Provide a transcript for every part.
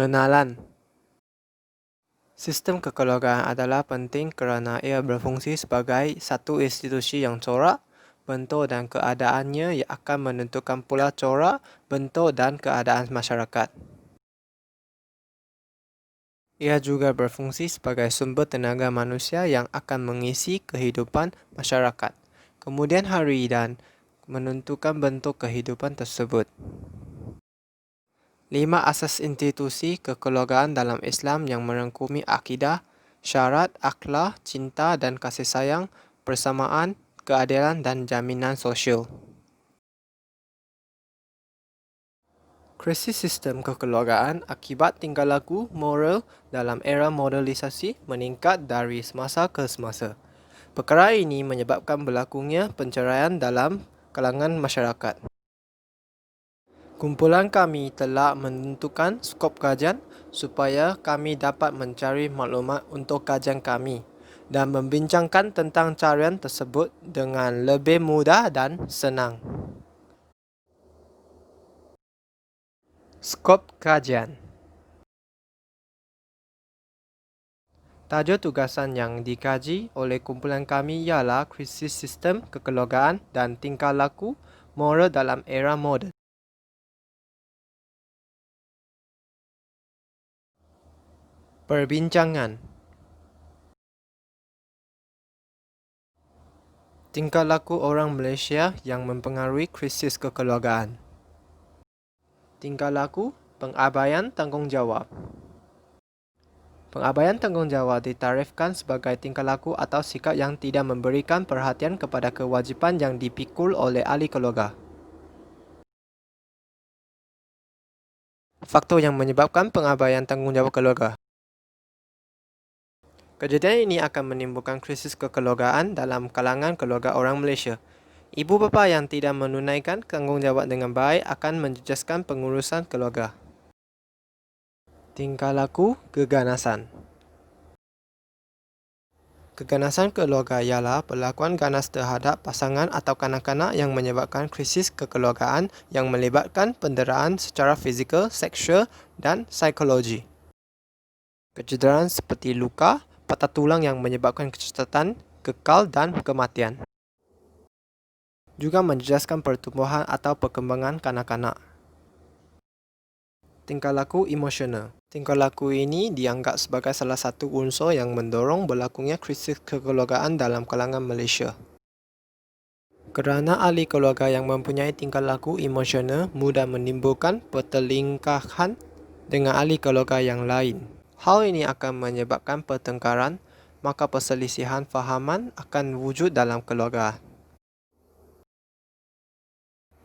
Pengenalan. Sistem kekeluargaan adalah penting kerana ia berfungsi sebagai satu institusi yang corak, bentuk dan keadaannya yang akan menentukan pula corak, bentuk dan keadaan masyarakat. Ia juga berfungsi sebagai sumber tenaga manusia yang akan mengisi kehidupan masyarakat, kemudian hari dan menentukan bentuk kehidupan tersebut. 5 asas institusi kekeluargaan dalam Islam yang merangkumi akidah, syarat, akhlak, cinta dan kasih sayang, persamaan, keadilan dan jaminan sosial. Krisis sistem kekeluargaan akibat tingkah laku moral dalam era modernisasi meningkat dari semasa ke semasa. Perkara ini menyebabkan berlakunya penceraian dalam kalangan masyarakat. Kumpulan kami telah menentukan skop kajian supaya kami dapat mencari maklumat untuk kajian kami dan membincangkan tentang carian tersebut dengan lebih mudah dan senang. Skop kajian. Tajuk tugasan yang dikaji oleh kumpulan kami ialah krisis sistem kekeluargaan dan tingkah laku moral dalam era moden. Perbincangan. Tingkah laku orang Malaysia yang mempengaruhi krisis kekeluargaan. Tingkah laku pengabaian tanggungjawab. Pengabaian tanggungjawab ditarifkan sebagai tingkah laku atau sikap yang tidak memberikan perhatian kepada kewajipan yang dipikul oleh ahli keluarga. Faktor yang menyebabkan pengabaian tanggungjawab keluarga. Kejadian ini akan menimbulkan krisis kekeluargaan dalam kalangan keluarga orang Malaysia. Ibu bapa yang tidak menunaikan tanggungjawab dengan baik akan menjejaskan pengurusan keluarga. Tingkah laku keganasan. Keganasan keluarga ialah perlakuan ganas terhadap pasangan atau kanak-kanak yang menyebabkan krisis kekeluargaan yang melibatkan penderaan secara fizikal, seksual dan psikologi. Kecederaan seperti luka, patah tulang yang menyebabkan kecacatan kekal dan kematian. Juga menjejaskan pertumbuhan atau perkembangan kanak-kanak. Tingkah laku emosional. Tingkah laku ini dianggap sebagai salah satu unsur yang mendorong berlakunya krisis kekeluargaan dalam kalangan Malaysia. Kerana ahli keluarga yang mempunyai tingkah laku emosional mudah menimbulkan pertelingkahan dengan ahli keluarga yang lain. Hal ini akan menyebabkan pertengkaran, maka perselisihan fahaman akan wujud dalam keluarga.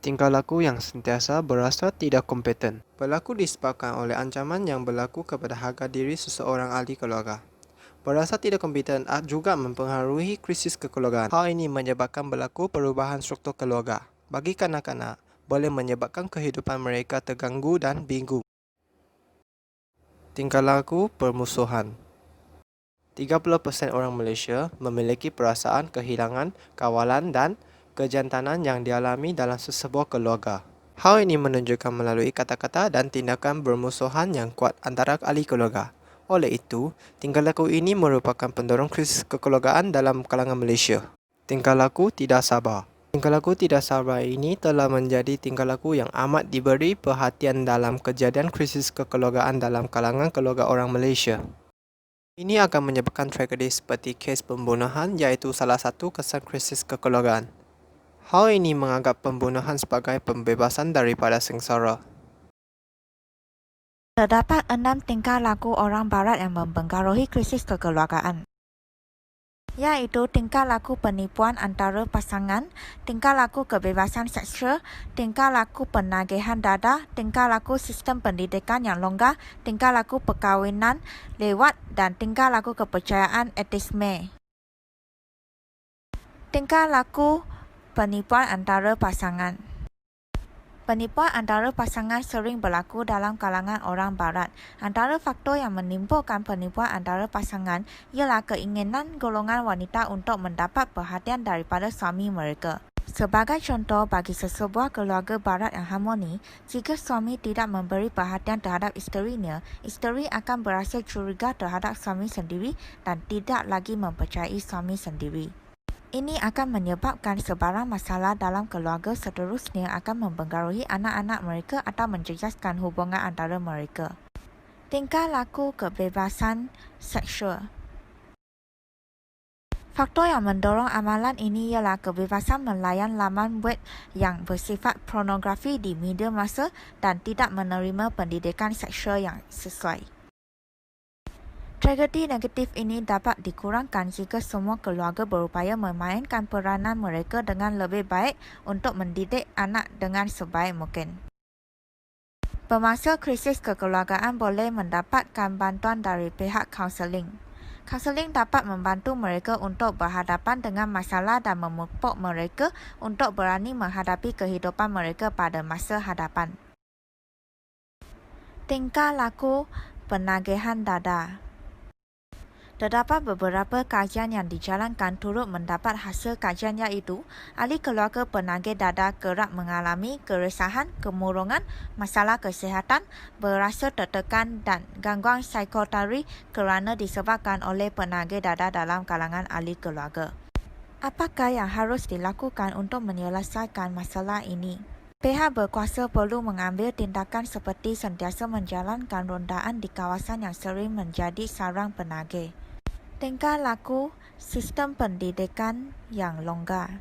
Tingkah laku yang sentiasa berasa tidak kompeten berlaku disebabkan oleh ancaman yang berlaku kepada harga diri seseorang ahli keluarga. Berasa tidak kompeten juga mempengaruhi krisis kekeluargaan. Hal ini menyebabkan berlaku perubahan struktur keluarga. Bagi kanak-kanak, boleh menyebabkan kehidupan mereka terganggu dan bingung. Tingkah laku permusuhan. 30% orang Malaysia memiliki perasaan kehilangan kawalan dan kejantanan yang dialami dalam sesebuah keluarga. Hal ini menunjukkan melalui kata-kata dan tindakan bermusuhan yang kuat antara ahli keluarga. Oleh itu, tingkah laku ini merupakan pendorong krisis kekeluargaan dalam kalangan Malaysia. Tingkah laku tidak sabar. Tingkah laku tidak sabar ini telah menjadi tingkah laku yang amat diberi perhatian dalam kejadian krisis kekeluargaan dalam kalangan keluarga orang Malaysia. Ini akan menyebabkan tragedi seperti kes pembunuhan iaitu salah satu kesan krisis kekeluargaan. Hal ini menganggap pembunuhan sebagai pembebasan daripada sengsara. Terdapat 6 tingkah laku orang barat yang mempengaruhi krisis kekeluargaan, iaitu tingkah laku penipuan antara pasangan, tingkah laku kebebasan seksual, tingkah laku penagihan dadah, tingkah laku sistem pendidikan yang longgar, tingkah laku perkahwinan lewat dan tingkah laku kepercayaan etisme. Tingkah laku penipuan antara pasangan. Penipuan antara pasangan sering berlaku dalam kalangan orang barat. Antara faktor yang menimbulkan penipuan antara pasangan ialah keinginan golongan wanita untuk mendapat perhatian daripada suami mereka. Sebagai contoh, bagi sesebuah keluarga barat yang harmoni, jika suami tidak memberi perhatian terhadap isterinya, isteri akan berasa curiga terhadap suami sendiri dan tidak lagi mempercayai suami sendiri. Ini akan menyebabkan sebarang masalah dalam keluarga, seterusnya akan mempengaruhi anak-anak mereka atau menjejaskan hubungan antara mereka. Tingkah laku kebebasan seksual. Faktor yang mendorong amalan ini ialah kebebasan melayan laman web yang bersifat pornografi di media masa dan tidak menerima pendidikan seksual yang sesuai. Tragedi negatif ini dapat dikurangkan jika semua keluarga berupaya memainkan peranan mereka dengan lebih baik untuk mendidik anak dengan sebaik mungkin. Pemangsa krisis kekeluargaan boleh mendapatkan bantuan dari pihak kaunseling. Kaunseling dapat membantu mereka untuk berhadapan dengan masalah dan memupuk mereka untuk berani menghadapi kehidupan mereka pada masa hadapan. Tingkah laku penagihan dada. Terdapat beberapa kajian yang dijalankan turut mendapat hasil kajian iaitu ahli keluarga penagih dada kerap mengalami keresahan, kemurungan, masalah kesihatan, berasa tertekan dan gangguan psikotari kerana disebabkan oleh penagih dada dalam kalangan ahli keluarga. Apakah yang harus dilakukan untuk menyelesaikan masalah ini? Pihak berkuasa perlu mengambil tindakan seperti sentiasa menjalankan rondaan di kawasan yang sering menjadi sarang penagih. Tingkah laku sistem pendidikan yang longgar.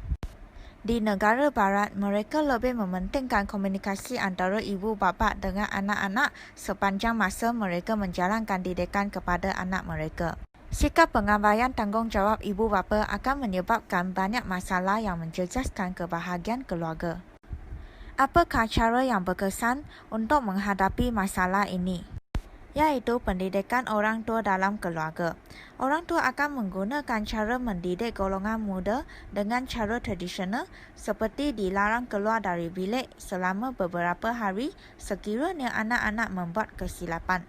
Di negara barat, mereka lebih mementingkan komunikasi antara ibu bapa dengan anak-anak sepanjang masa mereka menjalankan didikan kepada anak mereka. Sikap pengabaian tanggungjawab ibu bapa akan menyebabkan banyak masalah yang menjejaskan kebahagiaan keluarga. Apakah cara yang berkesan untuk menghadapi masalah ini? Iaitu pendidikan orang tua dalam keluarga. Orang tua akan menggunakan cara mendidik golongan muda dengan cara tradisional seperti dilarang keluar dari bilik selama beberapa hari sekiranya anak-anak membuat kesilapan.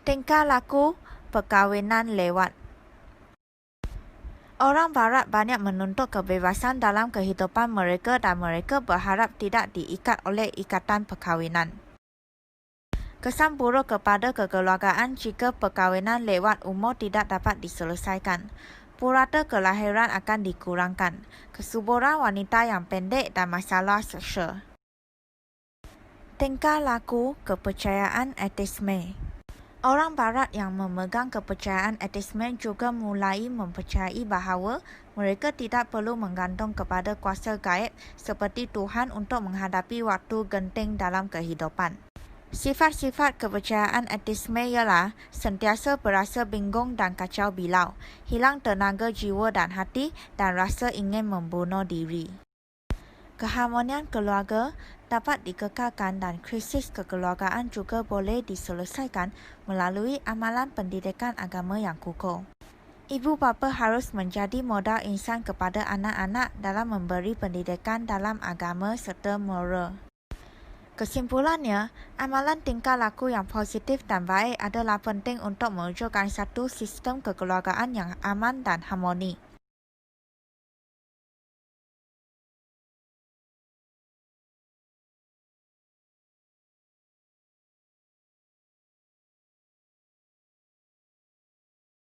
Tingkah laku perkahwinan lewat. Orang barat banyak menuntut kebebasan dalam kehidupan mereka dan mereka berharap tidak diikat oleh ikatan perkahwinan. Kesan buruk kepada kekeluargaan jika perkahwinan lewat umur tidak dapat diselesaikan. Purata kelahiran akan dikurangkan, kesuburan wanita yang pendek dan masalah seksual. Tingkah laku kepercayaan ateisme. Orang barat yang memegang kepercayaan ateisme juga mulai mempercayai bahawa mereka tidak perlu menggantung kepada kuasa gaib seperti Tuhan untuk menghadapi waktu genting dalam kehidupan. Sifat-sifat kepercayaan ateisme ialah sentiasa berasa bingung dan kacau bilau, hilang tenaga jiwa dan hati dan rasa ingin membunuh diri. Keharmonian keluarga dapat dikekalkan dan krisis kekeluargaan juga boleh diselesaikan melalui amalan pendidikan agama yang kukuh. Ibu bapa harus menjadi modal insan kepada anak-anak dalam memberi pendidikan dalam agama serta moral. Kesimpulannya, amalan tingkah laku yang positif dan baik adalah penting untuk mewujudkan satu sistem kekeluargaan yang aman dan harmoni.